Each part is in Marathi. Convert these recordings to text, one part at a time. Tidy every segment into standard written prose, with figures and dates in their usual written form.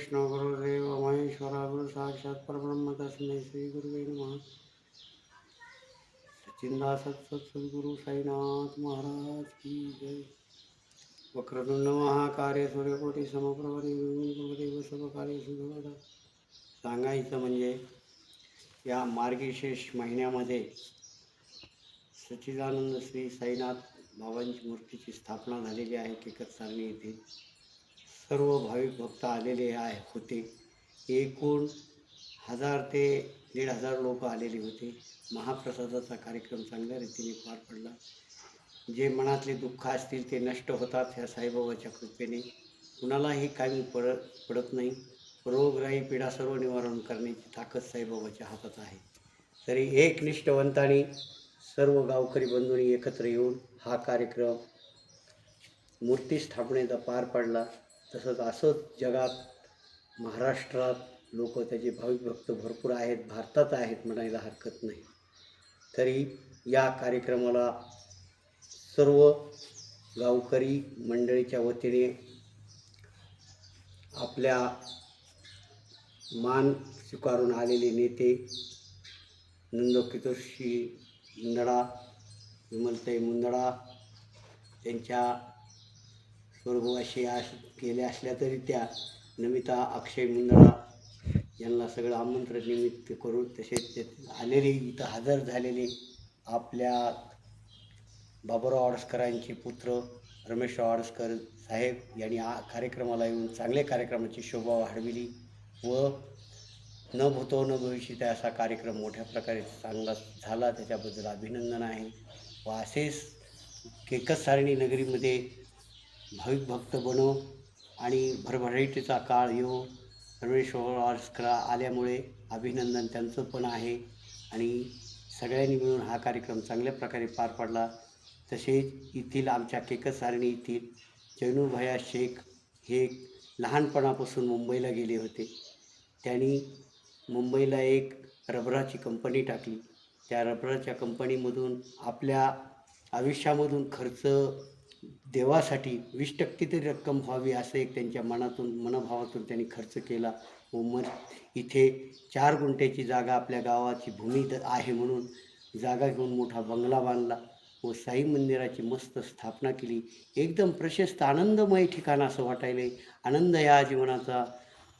विष्णु गुरुदेव महेश्वरा गुरु साक्षात परब्रह्म तस्मै श्री गुरुवे नमः। सचिंदा सद्गुरु साईनाथ महाराज की जय। वक्रतुंड महाकार्य सूर्यकोटी समप्रभ निर्विघ्नं सर्व कार्येषु सर्वदा। सांगायचं म्हणजे या मार्गशीर्ष महिन्यामध्ये सच्चिदानंद श्री साईनाथ बाबांची मूर्तीची स्थापना झालेली आहे केकतसारणी येथे। सर्व भाविक भक्त आलेले होते। एकूण 1000 ते 1500 लोक आलेले होते। महाप्रसादाचा कार्यक्रम चांगल्या रीतीने पार पडला। जे मनातले दुःख असतील ते नष्ट होतात ह्या साईबाबाच्या कृपेने। कुणालाही काही पडत नाही। रोगराई पीडा सर्व निवारण करण्याची ताकद साईबाबाच्या हातात आहे। तरी एक निष्ठावंतांनी सर्व गावकरी बंधूंनी एकत्र येऊन हा कार्यक्रम मूर्ती स्थापनेचा पार पाडला। तसंच असंच जगात महाराष्ट्रात लोक त्याचे भाविक भक्त भरपूर आहेत, भारतात आहेत म्हणायला हरकत नाही। तरी या कार्यक्रमाला सर्व गावकरी मंडळीच्या वतीने आपल्या मान स्वीकारून आलेले नेते नंदकिशोरशी मुंदडा, विमलताई मुंदडा त्यांच्या स्वर्गवासी गेल्या असल्या तरी त्या नमिता अक्षय मुंदडा यांना सगळं आमंत्रण निमित्त करून तसेच आलेले इथं हजर झालेले आपल्या बाबुराव आडसकरांचे पुत्र रमेशराव आडसकर साहेब यांनी कार्यक्रमाला येऊन चांगल्या कार्यक्रमाची शोभा वाढविली व न भूतो न भविष्यती असा कार्यक्रम मोठ्या प्रकारे चांगला झाला। त्याच्याबद्दल अभिनंदन आहे। व असेच केकतसारणी नगरीमध्ये भाविक भक्त बनो आणि भरभराटीचा काळ येऊ। रमेशराव आडसकर आल्यामुळे अभिनंदन त्यांचं पण आहे आणि सगळ्यांनी मिळून हा कार्यक्रम चांगल्या प्रकारे पार पाडला। तसेच येथील आमच्या केकतसारणी येथील जैनुभाया शेख हे लहानपणापासून मुंबईला गेले होते। त्यांनी मुंबईला एक रबराची कंपनी टाकली। त्या रबराच्या कंपनीमधून आपल्या आयुष्यामधून खर्च देवासाठी 20% तरी रक्कम व्हावी असं एक त्यांच्या मनोभावातून त्यांनी खर्च केला व इथे 4 गुंठ्याची जागा आपल्या गावाची भूमी आहे म्हणून जागा घेऊन मोठा बंगला बांधला व साई मंदिराची मस्त स्थापना केली। एकदम प्रशस्त आनंदमय ठिकाण असं वाटायले। आनंद या जीवनाचा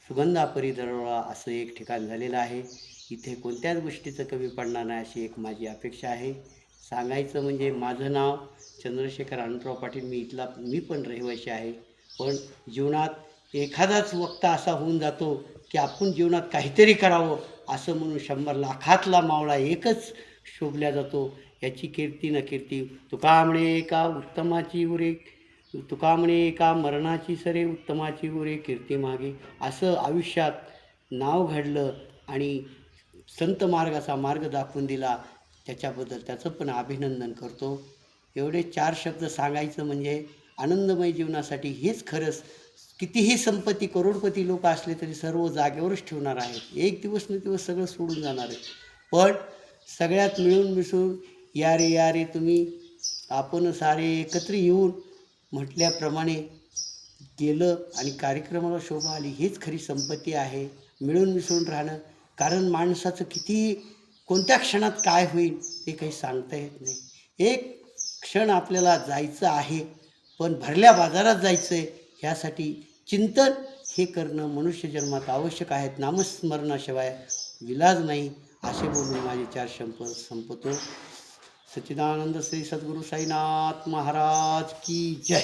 सुगंधा परिदरवळा असं एक ठिकाण झालेलं आहे। इथे कोणत्याच गोष्टीचं कमी पडणार नाही अशी एक माझी अपेक्षा आहे। सांगायचं म्हणजे माझं नाव चंद्रशेखर अनंतराव पाटील, मी पण रहिवासी आहे। पण जीवनात एखादाच वक्ता असा होऊन जातो की आपण जीवनात काहीतरी करावं असं म्हणून 100 लाखातला मावळा एकच शोभल्या जातो। याची कीर्ती न कीर्ती तुका म्हणे एका उत्तमाची उरे, तुका म्हणे एका मरणाची सरे उत्तमाची उरे कीर्ती मागे असं आयुष्यात नाव घडलं आणि संत मार्गाचा मार्ग दाखवून दिला। त्याच्याबद्दल त्याचं पण अभिनंदन करतो। एवढे 4 शब्द सांगायचं म्हणजे आनंदमय जीवनासाठी हेच खरंच। कितीही संपत्ती करोडपती लोक असले तरी सर्व जागेवरच ठेवणार आहेत। एक दिवस न दिवस सगळं सोडून जाणार आहे। पण सगळ्यात मिळून मिसळून या रे तुम्ही आपण सारे एकत्र येऊन म्हटल्याप्रमाणे केलं आणि कार्यक्रमाला शोभा आली हीच खरी संपत्ती आहे। मिळून मिसळून राहणं, कारण माणसाचं किती कोणत्या क्षणात काय होईल ते काही सांगता येत नाही। एक क्षण आपल्याला जायचं आहे पण भरल्या बाजारात जायचं आहे, ह्यासाठी चिंतन हे करणं मनुष्य जन्मात आवश्यक आहे। नामस्मरणाशिवाय विलाज नाही असे बोलून माझे 4 शब्द संपतो। सच्चिदानंद श्री सद्गुरु साईनाथ महाराज की जय।